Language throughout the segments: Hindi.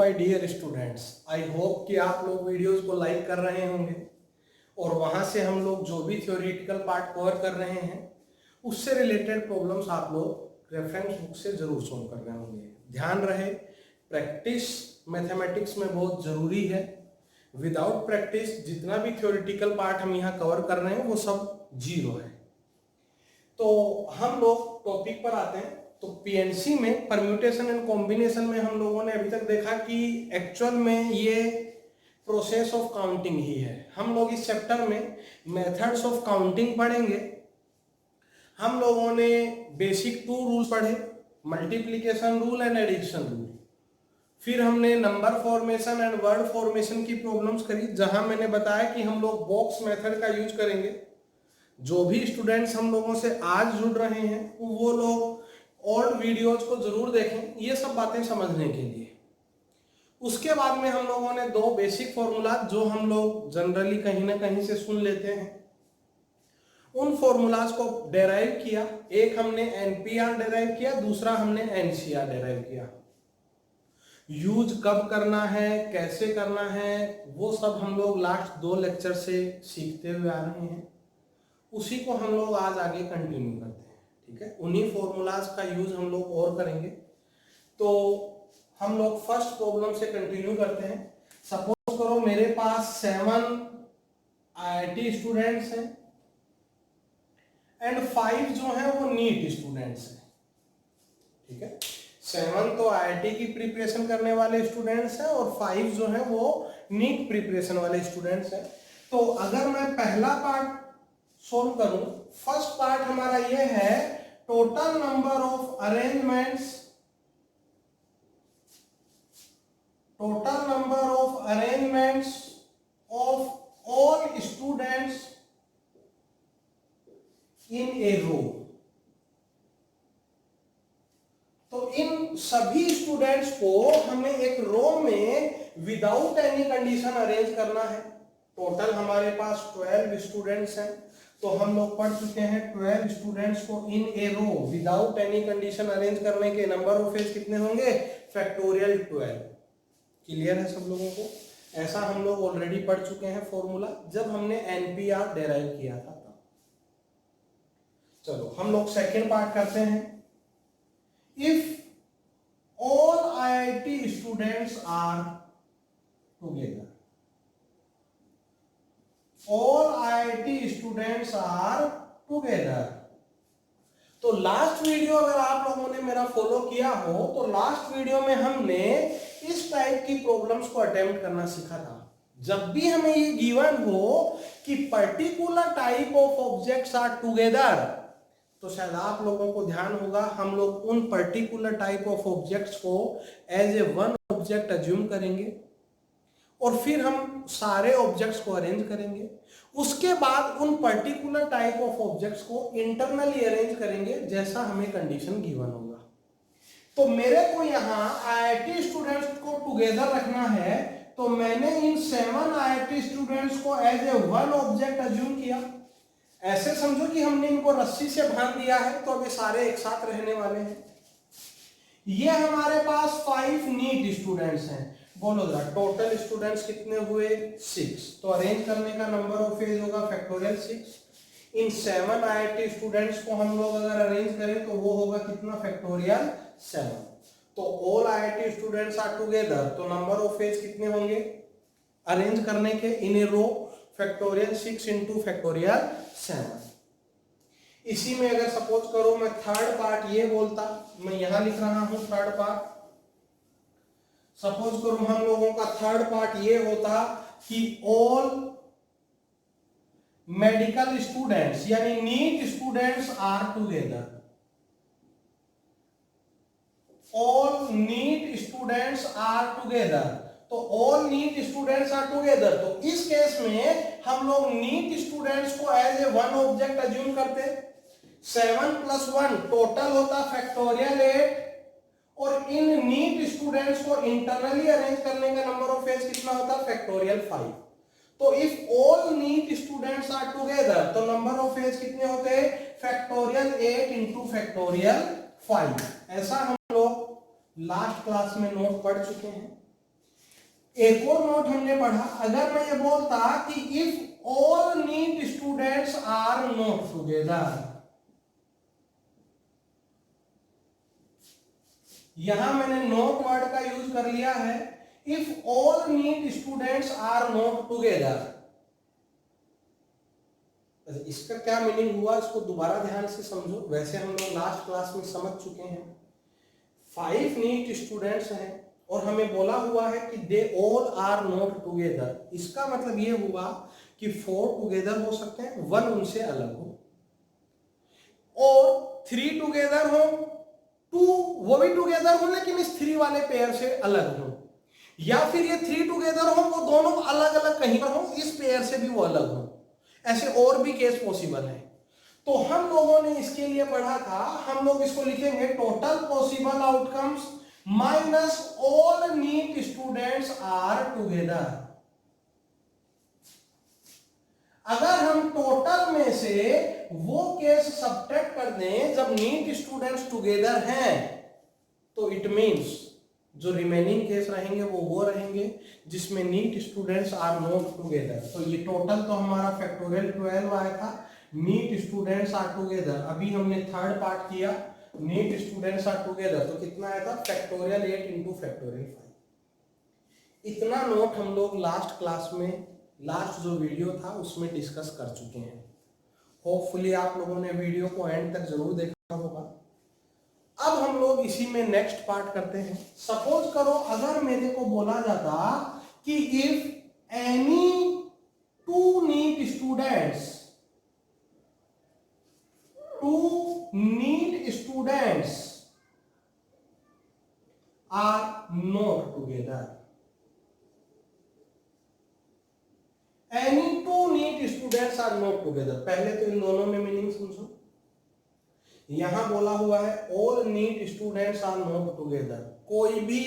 My dear students, I hope कि आप लोग वीडियोस को लाइक कर रहे होंगे और वहां से हम लोग जो भी थ्योरेटिकल पार्ट कवर कर रहे हैं उससे रिलेटेड प्रॉब्लम्स आप लोग रेफरेंस बुक से जरूर सॉल्व कर रहे होंगे। ध्यान रहे, प्रैक्टिस मैथमेटिक्स में बहुत जरूरी है। विदाउट प्रैक्टिस जितना भी थ्योरेटिकल पार्ट हम यहाँ कवर कर रहे हैं वो सब जीरो है। तो हम लोग टॉपिक पर आते हैं। तो पीएनसी में परम्यूटेशन एंड कॉम्बिनेशन में हम लोगों ने अभी तक देखा कि एक्चुअल में ये प्रोसेस ऑफ काउंटिंग ही है। हम लोग इस चैप्टर में मेथड्स ऑफ काउंटिंग पढ़ेंगे। हम लोगों ने बेसिक 2 रूल पढ़े, multiplication rule and addition rule. फिर हमने number formation and word formation की प्रॉब्लम्स करी, जहां मैंने बताया कि हम लोग बॉक्स मेथड का यूज करेंगे। जो भी स्टूडेंट्स हम लोगों से आज जुड़ रहे हैं वो लोग ओल्ड वीडियोज को जरूर देखें, ये सब बातें समझने के लिए। उसके बाद में हम लोगों ने 2 बेसिक फॉर्मूला जो हम लोग जनरली कहीं ना कहीं से सुन लेते हैं, उन फॉर्मूलाज को डेराइव किया। एक हमने एनपीआर डेराइव किया, दूसरा हमने एनसीआर डेराइव किया। यूज कब करना है, कैसे करना है, वो सब हम लोग लास्ट 2 लेक्चर से सीखते हुए आ रहे हैं। उसी को हम लोग आज आगे कंटिन्यू करते हैं, ठीक है। उन्हीं फॉर्मूलाज का यूज हम लोग और करेंगे। तो हम लोग फर्स्ट प्रॉब्लम से कंटिन्यू करते हैं। सपोज करो मेरे पास 7 आईआईटी स्टूडेंट्स हैं एंड 5 जो है वो नीट स्टूडेंट्स हैं, ठीक है। 7 तो आईआईटी की प्रिपरेशन करने वाले स्टूडेंट्स हैं और 5 जो है वो नीट प्रिपरेशन वाले स्टूडेंट्स हैं। तो अगर मैं पहला पार्ट सोल्व करूं, फर्स्ट पार्ट हमारा ये है total number of arrangements, of all students in a row. तो इन सभी स्टूडेंट्स को हमें एक रो में विदाउट एनी कंडीशन अरेंज करना है। टोटल हमारे पास 12 स्टूडेंट्स हैं, तो हम लोग पढ़ चुके हैं 12 स्टूडेंट्स को इन a row without any condition arrange करने के नंबर ऑफ एज कितने होंगे, फैक्टोरियल 12। क्लियर है सब लोगों को? ऐसा हम लोग ऑलरेडी पढ़ चुके हैं फॉर्मूला जब हमने एनपीआर डेराइव किया था तब। चलो हम लोग सेकेंड पार्ट करते हैं। If all IIT students are together, all IIT students are together। तो लास्ट वीडियो अगर आप लोगों ने मेरा फॉलो किया हो तो लास्ट वीडियो में हमने इस टाइप की प्रॉब्लम्स को अटेम्प्ट करना सीखा था। जब भी हमें ये गिवन हो कि particular type of objects are together, तो शायद आप लोगों को ध्यान होगा हम लोग उन पर्टिकुलर टाइप ऑफ ऑब्जेक्ट्स को as a one object assume करेंगे और फिर हम सारे ऑब्जेक्ट्स को अरेंज करेंगे। उसके बाद उन पर्टिकुलर टाइप ऑफ ऑब्जेक्ट्स को इंटरनली अरेंज करेंगे जैसा हमें कंडीशन गिवन होगा। तो मेरे को यहाँ आईआईटी स्टूडेंट्स को टुगेदर रखना है, तो मैंने इन 7 आईआईटी स्टूडेंट्स को as a one object assume किया। ऐसे समझो कि हमने इनको रस्सी से बांध दिया है, तो अब ये सारे एक साथ रहने वाले हैं। ये हमारे पास 5 नीट स्टूडेंट्स हैं। बोलो जरा, टोटल स्टूडेंट्स कितने हुए, 6। तो अरेंज करने का नंबर ऑफ एज होगा फैक्टोरियल 6। इन 7 आईआईटी स्टूडेंट्स को हम लोग अगर अरेंज करें तो वो होगा कितना, फैक्टोरियल 7। तो all IIT students are together, तो नंबर ऑफ एज कितने होंगे अरेंज करने के in a row, factorial 6 into factorial 7। इसी में अगर सपोज करो मैं थर्ड पार्ट ये बोलता, मैं यहां लिख रहा हूं थर्ड पार्ट। सपोज करो हम लोगों का थर्ड पार्ट ये होता कि ऑल मेडिकल स्टूडेंट्स यानी NEET students are together, all NEET students are together. तो all NEET students are together, तो इस केस में हम लोग नीट स्टूडेंट्स को as a one object assume करते। 7 + 1 टोटल होता फैक्टोरियल 8 और इन नीट स्टूडेंट्स को इंटरनली अरेंज करने का नंबर ऑफ एज कितना होता, फैक्टोरियल 5। तो if all NEET students are together, तो नंबर ऑफ एज कितने होते हैं, फैक्टोरियल 8 इंटू फैक्टोरियल 5। ऐसा हम लोग लास्ट क्लास में नोट पढ़ चुके हैं। एक और नोट हमने पढ़ा, अगर मैं ये बोलता कि if all NEET students are not together, यहां मैंने नॉट वर्ड का यूज कर लिया है, if all NEET students are not together, इसका क्या मीनिंग हुआ इसको दोबारा ध्यान से समझो। वैसे हम लोग लास्ट क्लास में समझ चुके हैं, 5 नीट स्टूडेंट्स हैं और हमें बोला हुआ है कि they all are not together, इसका मतलब ये हुआ कि 4 टुगेदर हो सकते हैं, 1 उनसे अलग हो, और 3 टुगेदर हो, 2 वो भी टुगेदर हो लेकिन इस 3 वाले पेयर से अलग हो, या फिर ये 3 टुगेदर हो वो दोनों अलग अलग कहीं पर हो, इस पेयर से भी वो अलग हो, ऐसे और भी केस पॉसिबल है। तो हम लोगों ने इसके लिए पढ़ा था, हम लोग इसको लिखेंगे total possible outcomes minus all NEET students are together. अगर हम टोटल में से वो केस सब्ट्रैक्ट कर दें जब नीट स्टूडेंट्स टुगेदर हैं, तो इट मींस जो रिमेनिंग केस रहेंगे वो रहेंगे जिसमें NEET students are not together. तो ये टोटल तो हमारा फैक्टोरियल 12 आया था, नीट स्टूडेंट्स आर टुगेदर। अभी हमने थर्ड पार्ट किया, नीट स्टूडेंट्स आर टुगेदर, तो कितना आया था फैक्टोरियल 8 इंटू फैक्टोरियल 5। इतना नोट हम लोग लास्ट क्लास में, लास्ट जो वीडियो था उसमें डिस्कस कर चुके हैं। होपफुली आप लोगों ने वीडियो को एंड तक जरूर देखा होगा। अब हम लोग इसी में नेक्स्ट पार्ट करते हैं। सपोज करो अगर मेरे को बोला जाता कि if any 2 NEET students are not together, any 2 NEET students are not together, पहले तो इन दोनों में मीनिंग समझो। यहां बोला हुआ है all NEET students are not together, कोई भी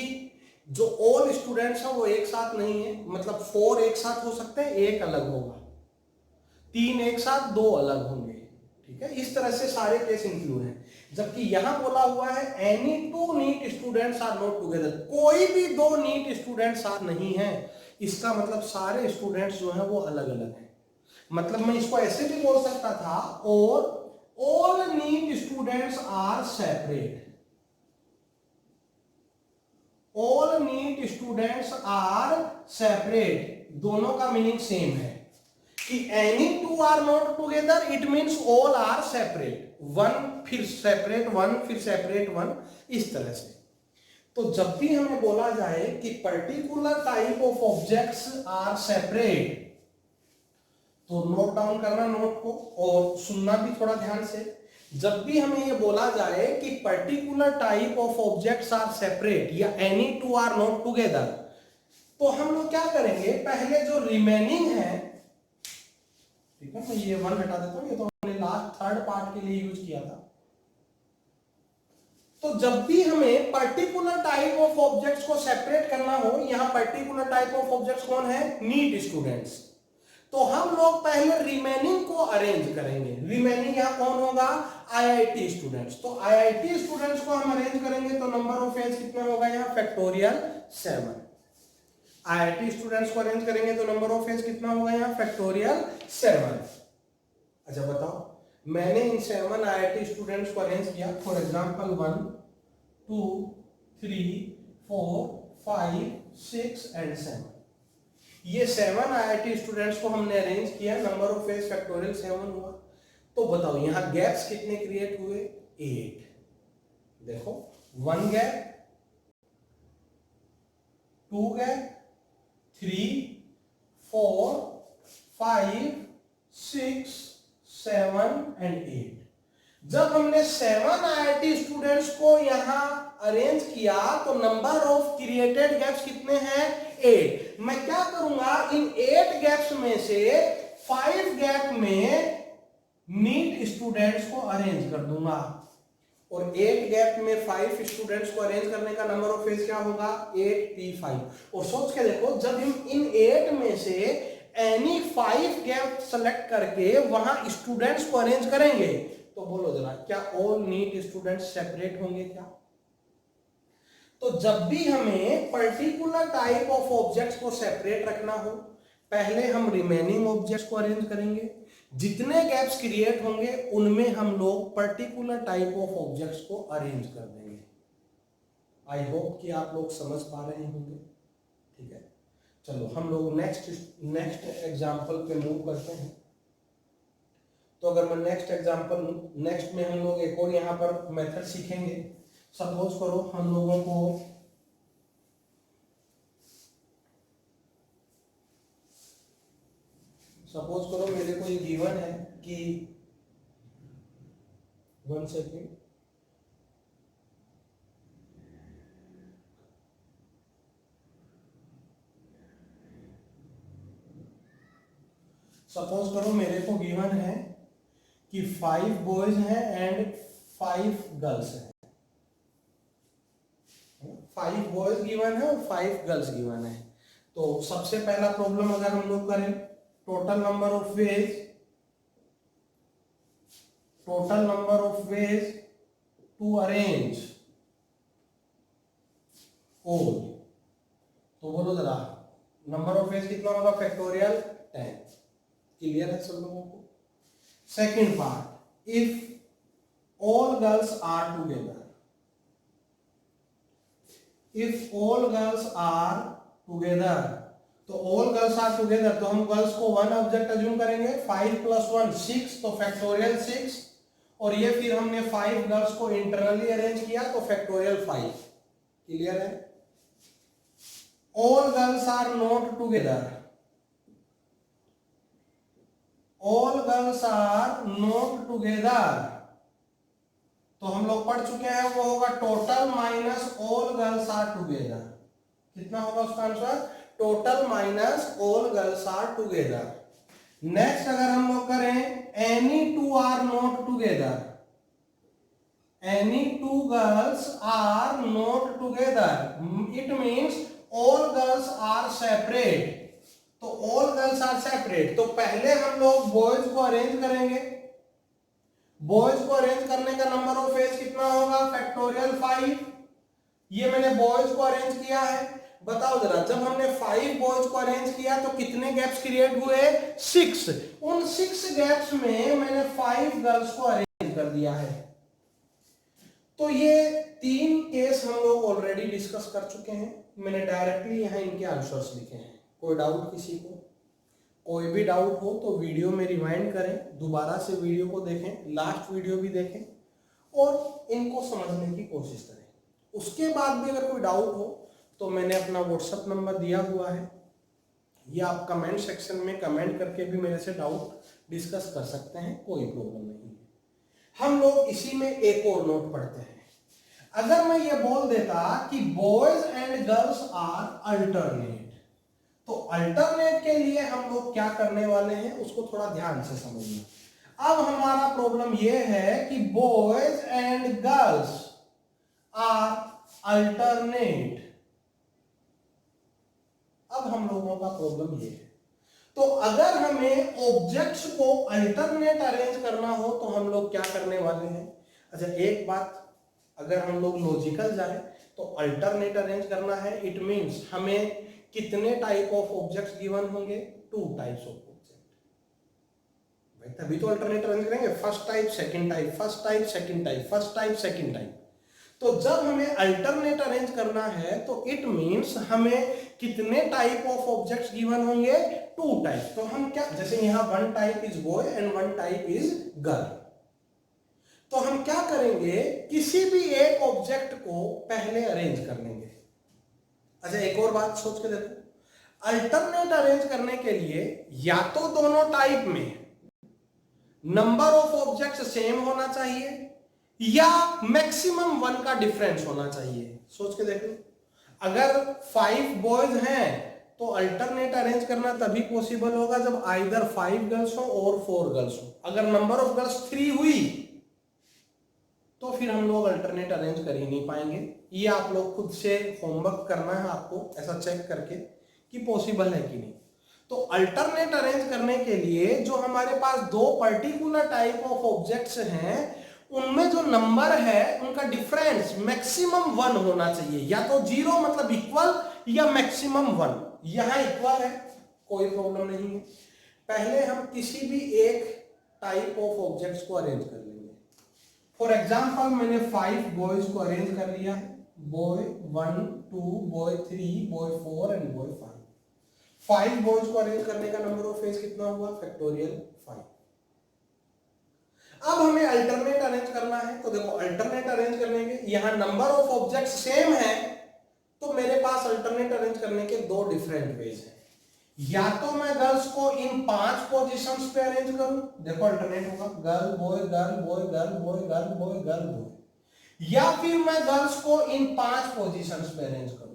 जो ऑल स्टूडेंट्स हैं वो एक साथ नहीं है, मतलब 4 एक साथ हो सकते हैं, एक अलग होगा, 3 एक साथ, 2 अलग होंगे, ठीक है। इस तरह से सारे केस इंक्लूड हैं। जबकि यहां बोला हुआ है any 2 NEET students are not together, कोई भी 2 नीट स्टूडेंट्स साथ नहीं है, इसका मतलब सारे स्टूडेंट्स जो हैं वो अलग अलग हैं। मतलब मैं इसको ऐसे भी बोल सकता था, और all NEET students are separate, all NEET students are separate, दोनों का मीनिंग सेम है कि any 2 are not together, it means all are separate, 1 फिर separate 1 फिर separate 1, इस तरह से। तो जब भी हमें बोला जाए कि particular type of objects are separate, तो नोट डाउन करना नोट को, और सुनना भी थोड़ा ध्यान से। जब भी हमें ये बोला जाए कि particular type of objects are separate या एनी 2 आर नॉट टुगेदर, तो हम लोग क्या करेंगे, पहले जो रिमेनिंग है, ठीक है, मैं ये 1 हटा देता हूं, ये तो हमने लास्ट थर्ड पार्ट के लिए यूज किया था। तो जब भी हमें पर्टिकुलर टाइप ऑफ ऑब्जेक्ट्स को सेपरेट करना हो, यहां पर्टिकुलर टाइप ऑफ ऑब्जेक्ट्स कौन है, नीट स्टूडेंट्स, तो हम लोग पहले रिमेनिंग को अरेंज करेंगे। रिमेनिंग यहां कौन होगा, आईआईटी स्टूडेंट्स। तो आईआईटी स्टूडेंट्स को हम अरेंज करेंगे तो नंबर ऑफ एज कितना होगा, यहां फैक्टोरियल 7। आईआईटी स्टूडेंट्स को अरेंज करेंगे तो नंबर ऑफ एज कितना होगा, यहां फैक्टोरियल 7। अच्छा बताओ, मैंने इन 7 आईआईटी स्टूडेंट्स को अरेंज किया, फॉर एग्जांपल 1 2 3 4 5 6 एंड 7। ये 7 आईआईटी स्टूडेंट्स को हमने अरेंज किया, नंबर ऑफ एज फैक्टोरियल 7 हुआ। तो बताओ यहां गैप्स कितने क्रिएट हुए, 8। देखो 1 गैप, 2 गैप, 3 4 5 6 7 एंड 8। जब हमने 7 आईआईटी स्टूडेंट्स को यहां अरेंज किया तो नंबर ऑफ क्रिएटेड गैप्स कितने हैं, 8। मैं क्या करूंगा, इन 8 गैप्स में से 5 गैप में नीट स्टूडेंट्स को अरेंज कर दूंगा, और 8 गैप में 5 स्टूडेंट्स को अरेंज करने का नंबर ऑफ फेज क्या होगा, 8p5। और सोच के देखो, जब हम इन 8 में से एनी 5 गैप सेलेक्ट करके वहां स्टूडेंट्स को अरेंज करेंगे, तो बोलो जरा क्या ऑल नीट स्टूडेंट्स सेपरेट होंगे क्या। तो जब भी हमें पर्टिकुलर टाइप ऑफ ऑब्जेक्ट्स को सेपरेट रखना हो, पहले हम रिमेनिंग ऑब्जेक्ट्स को अरेंज करेंगे, जितने गैप्स क्रिएट होंगे उनमें हम लोग पर्टिकुलर टाइप ऑफ ऑब्जेक्ट्स को अरेंज कर देंगे। आई होप कि आप लोग समझ पा रहे होंगे। ठीक है, चलो हम लोग नेक्स्ट एग्जांपल पे मूव करते हैं। तो अगर मैं नेक्स्ट में हम लोग एक और यहाँ पर मेथड सीखेंगे। सपोज करो हम लोगों को मेरे को ये गिवन है कि 1 सेकेंड, सपोज करो मेरे को गिवन है कि 5 बॉयज हैं एंड 5 गर्ल्स हैं। 5 बॉयज गिवन है और 5 गर्ल्स गिवन है। तो सबसे पहला प्रॉब्लम अगर हम लोग करें, total number of ways to arrange all, तो बोलो जरा नंबर ऑफ वेज कितना होगा? फैक्टोरियल 10। क्लियर है सब लोगों को? Second part, if all girls are together, तो ऑल गर्ल्स आर टुगेदर, तो हम गर्ल्स को 1 ऑब्जेक्ट अज्यूम करेंगे। 5 + 1 6, तो फैक्टोरियल 6, और ये फिर हमने 5 गर्ल्स को इंटरनली अरेंज किया तो फैक्टोरियल 5। क्लियर है? All girls are not together, तो हम लोग पढ़ चुके हैं, वो होगा total minus all girls are together. कितना होगा उसका answer? Total minus all girls are together. Next अगर हम लोग करें any 2 are not together, any 2 girls are not together, it means all girls are separate. तो ऑल गर्ल्स आर सेपरेट, तो पहले हम लोग बॉयज को अरेंज करेंगे। बॉयज को अरेंज करने का नंबर ऑफ वेज कितना होगा? फैक्टोरियल 5। ये मैंने बॉयज को अरेंज किया है। बताओ जरा, जब हमने 5 बॉयज को अरेंज किया तो कितने गैप्स क्रिएट हुए? 6। उन 6 गैप्स में मैंने 5 गर्ल्स को अरेंज कर दिया है। तो ये 3 केस हम लोग ऑलरेडी डिस्कस कर चुके हैं। मैंने डायरेक्टली यहां इनके आंसर्स लिखे हैं। कोई डाउट किसी को? कोई भी डाउट हो तो वीडियो में रिवाइंड करें, दोबारा से वीडियो को देखें, लास्ट वीडियो भी देखें और इनको समझने की कोशिश करें। उसके बाद भी अगर कोई डाउट हो तो मैंने अपना व्हाट्सएप नंबर दिया हुआ है, या आप कमेंट सेक्शन में कमेंट करके भी मेरे से डाउट डिस्कस कर सकते हैं, कोई प्रॉब्लम नहीं है। हम लोग इसी में एक और नोट पढ़ते हैं। अगर मैं ये बोल देता कि boys and girls are alternate, तो अल्टरनेट के लिए हम लोग क्या करने वाले हैं उसको थोड़ा ध्यान से समझना। अब हमारा प्रॉब्लम यह है कि boys and girls are alternate. अब हम लोगों का प्रॉब्लम यह है, तो अगर हमें ऑब्जेक्ट्स को अल्टरनेट अरेंज करना हो तो हम लोग क्या करने वाले हैं? अच्छा, एक बात, अगर हम लोग लॉजिकल जाए तो अल्टरनेट अरेंज करना है, इट मींस हमें कितने टाइप ऑफ ऑब्जेक्ट्स गिवन होंगे? 2 टाइप्स ऑफ ऑब्जेक्ट। भाई तभी तो अल्टरनेट अरेंज करेंगे, first type second type, first type second type, first type second type. तो जब हमें अल्टरनेट अरेंज करना है तो इट मींस हमें कितने टाइप ऑफ ऑब्जेक्ट्स गिवन होंगे? 2 टाइप। तो हम क्या, जैसे यहां 1 type is boy and 1 type is girl, तो हम क्या करेंगे? किसी भी एक ऑब्जेक्ट को पहले अरेंज कर लेंगे। अच्छा, एक और बात सोच के देखो, अल्टरनेट अरेंज करने के लिए या तो दोनों टाइप में नंबर ऑफ ऑब्जेक्ट्स सेम होना चाहिए या मैक्सिमम 1 का डिफरेंस होना चाहिए। सोच के देखो, अगर 5 बॉयज हैं तो अल्टरनेट अरेंज करना तभी पॉसिबल होगा जब आइदर 5 गर्ल्स हो और 4 गर्ल्स हो। अगर नंबर ऑफ गर्ल्स 3 हुई तो फिर हम लोग अल्टरनेट अरेंज कर ही नहीं पाएंगे। ये आप लोग खुद से होमवर्क करना है आपको, ऐसा चेक करके कि पॉसिबल है कि नहीं। तो अल्टरनेट अरेंज करने के लिए जो हमारे पास 2 पर्टिकुलर टाइप ऑफ ऑब्जेक्ट्स हैं उनमें जो नंबर है उनका डिफरेंस मैक्सिमम 1 होना चाहिए, या तो 0 मतलब इक्वल या मैक्सिमम 1। यहां इक्वल है, कोई प्रॉब्लम नहीं है। पहले हम किसी भी एक टाइप ऑफ ऑब्जेक्ट्स को अरेंज कर लेंगे। फॉर एग्जांपल मैंने 5 बॉयज को अरेंज कर लिया है, boy 1 2 boy 3 boy 4 and boy 5। 5 boys को अरेंज करने का नंबर ऑफ फेज कितना हुआ? फैक्टोरियल 5। अब हमें अल्टरनेट अरेंज करना है, तो देखो अल्टरनेट अरेंज करने के यहां नंबर ऑफ ऑब्जेक्ट सेम है, तो मेरे पास अल्टरनेट अरेंज करने के दो डिफरेंट वेज हैं। या तो मैं गर्ल्स को इन 5 पोजीशंस पे अरेंज करूं, देखो अल्टरनेट होगा girl boy girl boy girl boy girl boy girl boy, या फिर मैं गर्ल्स को इन 5 पोजीशंस पे अरेंज करूं,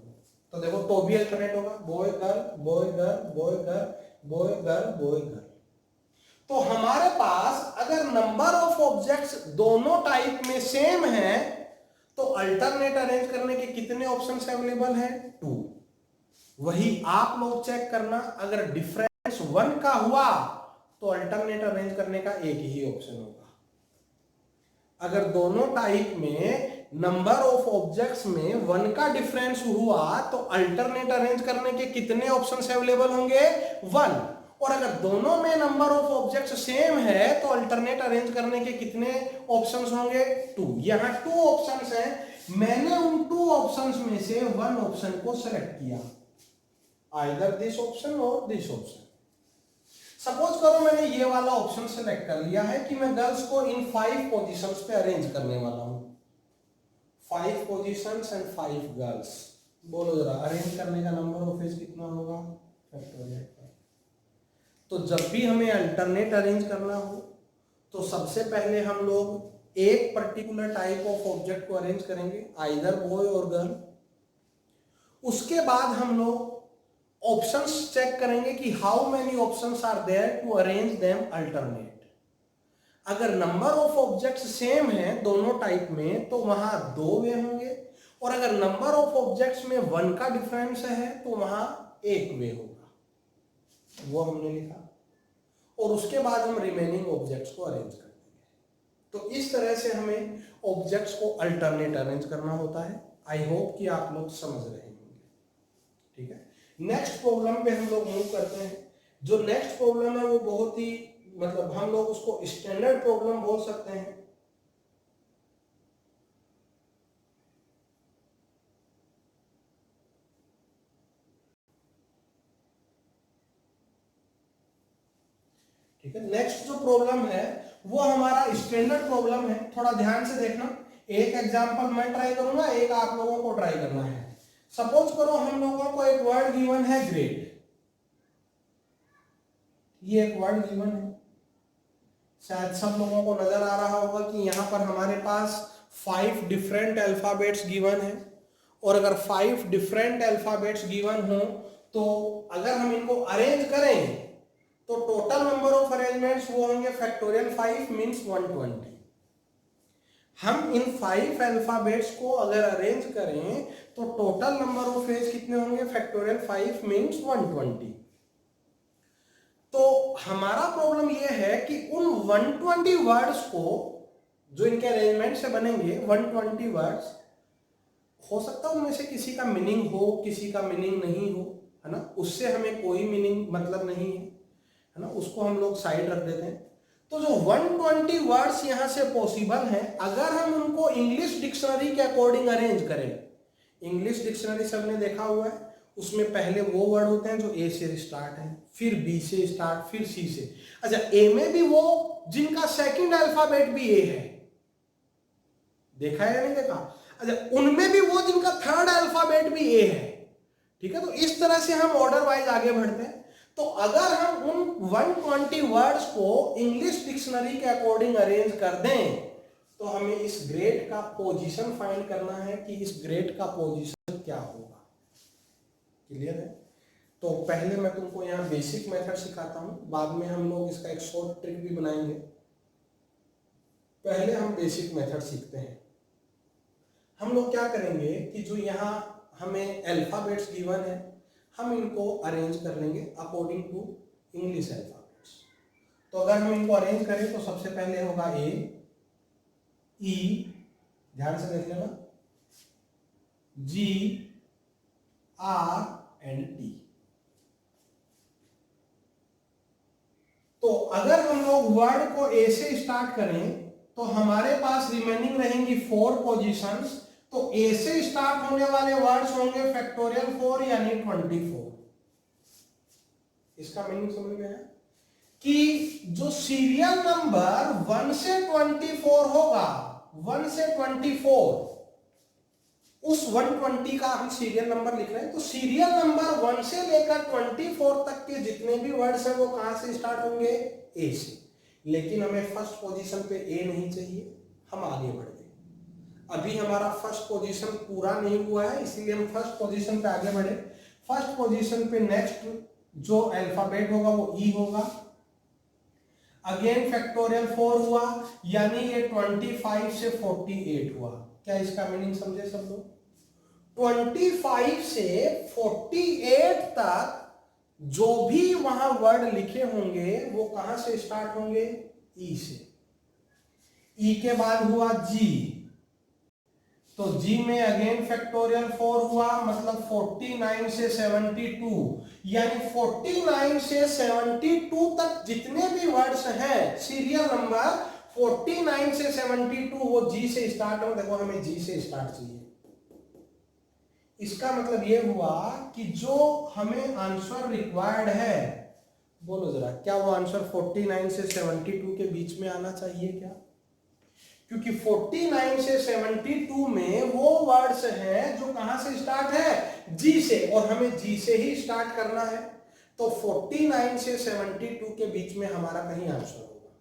तो देखो तो भी अल्टरनेट होगा boy girl boy girl boy girl boy girl boy girl. तो हमारे पास अगर नंबर ऑफ ऑब्जेक्ट्स दोनों टाइप में सेम है तो अल्टरनेट अरेंज करने के कितने ऑप्शंस अवेलेबल हैं? 2। वही आप लोग चेक करना, अगर डिफरेंस 1 का हुआ तो अल्टरनेट अरेंज करने का एक ही ऑप्शन होगा। अगर दोनों टाइप में नंबर ऑफ ऑब्जेक्ट्स में 1 का डिफरेंस हुआ तो अल्टरनेट अरेंज करने के कितने ऑप्शंस अवेलेबल होंगे? 1। और अगर दोनों में नंबर ऑफ ऑब्जेक्ट्स सेम है तो अल्टरनेट अरेंज करने के कितने ऑप्शंस होंगे? 2। यहां 2 ऑप्शंस हैं, मैंने उन 2 ऑप्शंस में से 1 ऑप्शन को सेलेक्ट किया, आइदर दिस ऑप्शन और दिस ऑप्शन। सपोज करो मैंने ये वाला ऑप्शन सेलेक्ट कर लिया है कि मैं गर्ल्स को इन 5 पोजीशंस पे अरेंज करने वाला हूं, 5 पोजीशंस एंड 5 गर्ल्स। बोलो जरा अरेंज करने का नंबर ऑफ फेज कितना होगा? फैक्टोरियल 5। तो जब भी हमें अल्टरनेट अरेंज करना हो तो सबसे पहले हम लोग एक पर्टिकुलर टाइप ऑफ ऑब्जेक्ट को अरेंज करेंगे, आइदर बॉय और गर्ल। उसके बाद हम लोग ऑप्शंस चेक करेंगे कि how many options are there to arrange them alternate. अगर नंबर ऑफ ऑब्जेक्ट्स सेम है दोनों टाइप में तो वहां 2 वे होंगे, और अगर नंबर ऑफ ऑब्जेक्ट्स में 1 का डिफरेंस है तो वहां 1 वे होगा, वो हमने लिखा। और उसके बाद हम रिमेनिंग ऑब्जेक्ट्स को अरेंज कर देंगे। तो इस तरह से हमें ऑब्जेक्ट्स को अल्टरनेट अरेंज करना होता है। आई होप कि आप लोग समझ रहे होंगे, ठीक है। नेक्स्ट प्रॉब्लम पे हम लोग मूव करते हैं। जो नेक्स्ट प्रॉब्लम है वो बहुत ही मतलब हम लोग उसको स्टैंडर्ड प्रॉब्लम बोल सकते हैं। ठीक है, नेक्स्ट जो प्रॉब्लम है वो हमारा स्टैंडर्ड प्रॉब्लम है। थोड़ा ध्यान से देखना, एक एग्जांपल मैं ट्राई करूंगा, एक आप लोगों को ट्राई करना है। सपोज करो हम लोगों को एक वर्ड गिवन है ग्रेट, ये एक वर्ड गिवन है, शायद सब लोगों को नजर आ रहा होगा कि यहां पर हमारे पास 5 डिफरेंट अल्फाबेट्स गिवन है। और अगर 5 डिफरेंट अल्फाबेट्स गिवन हो तो अगर हम इनको अरेंज करें तो टोटल नंबर ऑफ अरेंजमेंट्स वो होंगे फैक्टोरियल 5 मींस 120। हम इन 5 अल्फाबेट्स को अगर अरेंज करें तो टोटल नंबर ऑफ फेज कितने होंगे? Factorial 5 means 120। तो हमारा प्रॉब्लम यह है कि उन 120 वर्ड्स को जो इनके अरेंजमेंट से बनेंगे, 120 वर्ड्स हो सकता है उनमें से किसी का मीनिंग हो, किसी का मीनिंग नहीं हो, है ना, उससे हमें कोई मीनिंग मतलब नहीं है ना, उसको हम लोग साइड रख देते हैं। तो जो 120 वर्ड्स यहां से पॉसिबल हैं, अगर हम उनको इंग्लिश डिक्शनरी के अकॉर्डिंग अरेंज करें, इंग्लिश डिक्शनरी सबने देखा हुआ है, उसमें पहले वो वर्ड होते हैं जो ए से स्टार्ट है, फिर बी से स्टार्ट, फिर सी से। अच्छा, ए में भी वो जिनका सेकंड अल्फाबेट भी ए है, देखा है या नहीं देखा? अच्छा, उनमें भी वो जिनका थर्ड अल्फाबेट भी ए है। ठीक है, तो इस तरह से हम ऑर्डर वाइज आगे बढ़ते हैं। तो अगर हम उन 120 वर्ड्स को इंग्लिश डिक्शनरी के अकॉर्डिंग अरेंज कर दें तो हमें इस ग्रेड का पोजीशन फाइंड करना है कि इस ग्रेड का पोजीशन क्या होगा। क्लियर है? तो पहले मैं तुमको यहाँ बेसिक मेथड सिखाता हूँ, बाद में हम लोग इसका एक शॉर्ट ट्रिक भी बनाएंगे। पहले हम बेसिक मेथड सीखते हैं। हम लोग क्या करेंगे कि जो यहाँ हमें अल्फाबेट्स गिवन है हम इनको अरेंज कर लेंगे अकॉर्डिंग टू इंग्लिश अल्फाबेट्स। तो अगर हम इनको अरेंज करें तो सबसे पहले होगा ए, ई, ध्यान से देख लेना, जी आर एंड टी। तो अगर हम लोग वर्ड को ए से स्टार्ट करें तो हमारे पास रिमेनिंग रहेंगी 4 पोजीशंस। तो ए से स्टार्ट होने वाले वर्ड्स होंगे फैक्टोरियल 4 यानी 24। इसका मीनिंग समझ में आया कि जो सीरियल नंबर 1 से 24 होगा, 1 से 24, उस 120 का हम सीरियल नंबर लिख रहे हैं। तो सीरियल नंबर 1 से लेकर 24 तक के जितने भी वर्ड्स हैं वो कहां से स्टार्ट होंगे? ए से। लेकिन हमें फर्स्ट पोजीशन पे ए नहीं चाहिए, हम आगे बढ़ गए। अभी हमारा फर्स्ट पोजीशन पूरा नहीं हुआ है, इसलिए हम फर्स्ट पोजीशन पे आगे बढ़े। फर्स्ट पोजीशन पे नेक्स्ट जो अल्फाबेट होगा वो ई होगा। अगेन फैक्टोरियल 4 हुआ, यानी ये 25 से 48 हुआ। क्या इसका मीनिंग समझे सब लोग? 25 से 48 तक जो भी वहां वर्ड लिखे होंगे वो कहां से स्टार्ट होंगे? ई से। ई के बाद हुआ जी, तो जी में अगेन फैक्टोरियल 4 हुआ, मतलब 49 से 72, यानी 49 से 72 तक जितने भी वर्ड्स हैं सीरियल नंबर 49 से 72 वो जी से स्टार्ट हो। देखो हमें जी से स्टार्ट चाहिए। इसका मतलब ये हुआ कि जो हमें आंसर रिक्वायर्ड है, बोलो जरा, क्या वो आंसर 49 से 72 के बीच में आना चाहिए क्या? क्योंकि 49 से 72 में वो वर्ड्स हैं जो कहां से स्टार्ट है? जी से, और हमें जी से ही स्टार्ट करना है। तो 49 से 72 के बीच में हमारा कहीं आंसर होगा।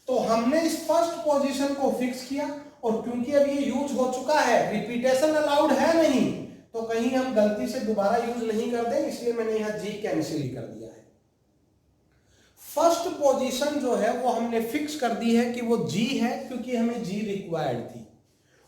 तो हमने इस फर्स्ट पोजीशन को फिक्स किया, और क्योंकि अब ये यूज हो चुका है, रिपीटेशन अलाउड है नहीं, तो कहीं हम गलती से दोबारा यूज नहीं कर दें, इसलिए मैंने यहां जी कैंसिल ही कर दिया है। फर्स्ट पोजीशन जो है वो हमने फिक्स कर दी है कि वो जी है, क्योंकि हमें जी रिक्वायर्ड थी।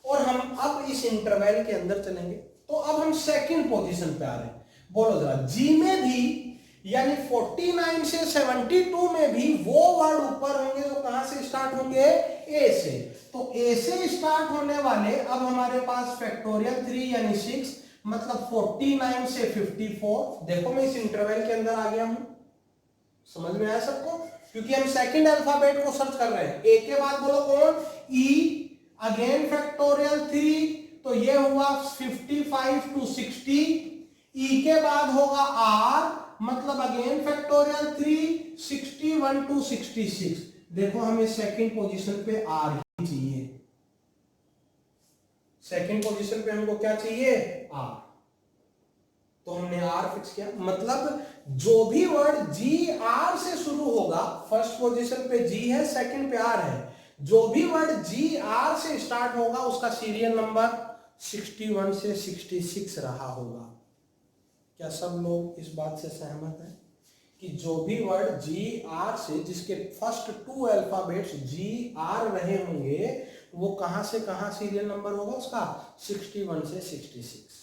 और हम अब इस इंटरवल के अंदर चलेंगे। तो अब हम सेकंड पोजीशन पे आ रहे हैं। बोलो जरा, जी में भी यानी 49 से 72 में भी वो वर्ड ऊपर होंगे जो कहां से स्टार्ट होंगे? ए से। तो ए से स्टार्ट होने वाले अब हमारे पास फैक्टोरियल 3 यानी 6, मतलब 49 से 54। देखो मैं इस इंटरवल के अंदर आ गया हूं, समझ में आया सबको? क्योंकि हम सेकंड अल्फाबेट को सर्च कर रहे हैं। ए के बाद बोलो कौन? ई, अगेन फैक्टोरियल 3, तो ये हुआ 55 टू 60। ई के बाद होगा आर, मतलब अगेन फैक्टोरियल 3, 61 टू 66। देखो हमें सेकंड पोजीशन पे आर ही चाहिए। सेकंड पोजीशन पे हमको क्या चाहिए? आर। तो हमने आर फिक्स किया, मतलब जो भी वर्ड जी आर से शुरू होगा, फर्स्ट पोजीशन पे जी है, सेकंड पे आर है, जो भी वर्ड जी आर से स्टार्ट होगा उसका सीरियल नंबर 61 से 66 रहा होगा। क्या सब लोग इस बात से सहमत हैं कि जो भी वर्ड जी आर से, जिसके फर्स्ट 2 अल्फाबेट्स जी आर रहे होंगे, वो कहां से कहां सीरियल नंबर होगा उसका? 61 से 66।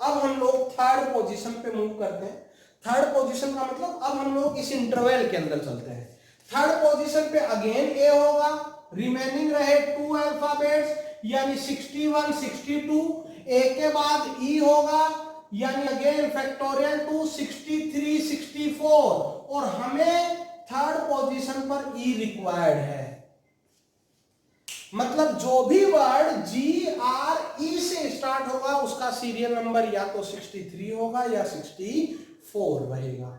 अब हम लोग थर्ड पोजीशन पे मूव करते हैं। थर्ड पोजीशन का मतलब अब हम लोग इस इंटरवल के अंदर चलते हैं। थर्ड पोजीशन पे अगेन ए होगा, रिमेनिंग रहे 2 अल्फाबेट्स यानी 61 62। ए के बाद ई होगा, यानी अगेन फैक्टोरियल 2, 63 64, और हमें थर्ड पोजीशन पर ई रिक्वायर्ड है। मतलब जो भी वर्ड जी आर ई से स्टार्ट होगा उसका सीरियल नंबर या तो 63 होगा या 64 रहेगा।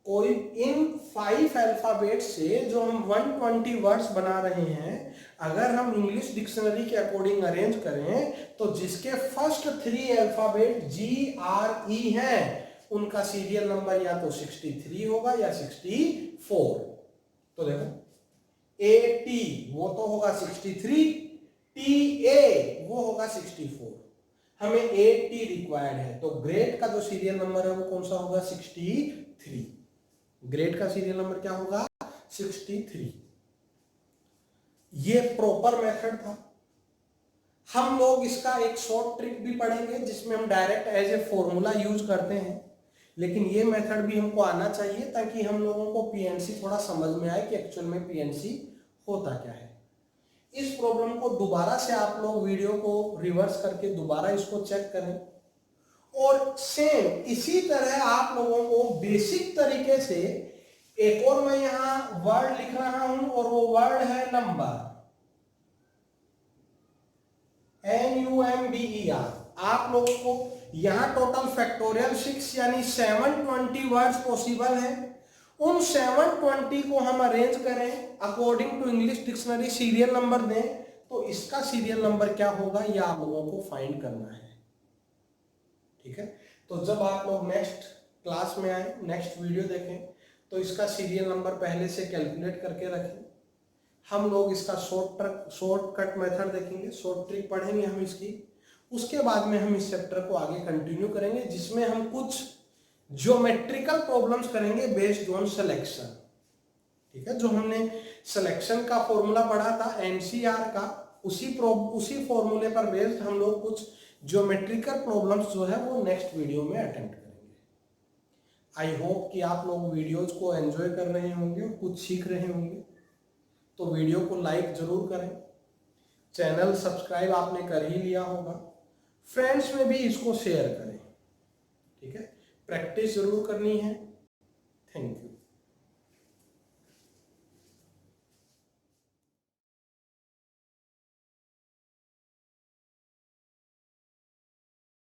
कोई इन 5 अल्फाबेट से जो हम 120 वर्ड्स बना रहे हैं, अगर हम इंग्लिश डिक्शनरी के अकॉर्डिंग अरेंज करें तो जिसके फर्स्ट 3 अल्फाबेट जी आर ई हैं उनका सीरियल नंबर या तो 63 होगा या 64। तो देखो ए टी वो तो होगा 63, टी ए वो होगा 64। हमें ए टी रिक्वायर्ड है, तो ग्रेड का जो सीरियल नंबर है वो कौन सा होगा? 63। ग्रेड का सीरियल नंबर क्या होगा? 63। ये प्रॉपर मेथड था। हम लोग इसका एक शॉर्ट ट्रिक भी पढ़ेंगे जिसमें हम direct as a formula use करते हैं, लेकिन ये मेथड भी हमको आना चाहिए ताकि हम लोगों को पीएनसी थोड़ा समझ में आए कि एक्चुअल में पीएनसी होता क्या है। इस प्रॉब्लम को दोबारा से आप लोग वीडियो को रिवर्स करके दोबारा इसको चेक करें, और सेम इसी तरह आप लोगों को बेसिक तरीके से एक और मैं यहां वर्ड लिख रहा हूं, और वो वर्ड है नंबर, NUMBER। आप लोगों को यहां टोटल फैक्टोरियल 6 यानी 720 वर्ड्स पॉसिबल है। उन 720 को हम अरेंज करें according to English dictionary, serial number दें, तो इसका सीरियल नंबर क्या होगा ये आप लोगों को फाइंड करना है। ठीक है, तो जब आप लोग नेक्स्ट क्लास में आए, नेक्स्ट वीडियो देखें, तो इसका सीरियल नंबर पहले से कैलकुलेट करके रखें। हम लोग इसका शॉर्टकट मेथड देखेंगे, शॉर्ट ट्रिक पढ़ेंगे हम इसकी। उसके बाद में हम इस चैप्टर को आगे कंटिन्यू करेंगे, जिसमें हम कुछ ज्योमेट्रिकल प्रॉब्लम्स करेंगे बेस्ड ऑन सिलेक्शन। ठीक है, जो हमने सिलेक्शन का फॉर्मूला पढ़ा था एनसीआर का, उसी फॉर्मूले पर बेस्ड हम लोग कुछ ज्योमेट्रिकल प्रॉब्लम्स जो है वो नेक्स्ट वीडियो में अटेम्प्ट करेंगे। आई होप कि आप लोग वीडियोज को एंजॉय कर रहे होंगे और कुछ सीख रहे होंगे। तो वीडियो को लाइक जरूर करें, चैनल सब्सक्राइब आपने कर ही लिया होगा, फ्रेंड्स में भी इसको शेयर करें। ठीक है, प्रैक्टिस जरूर करनी है। Thank you.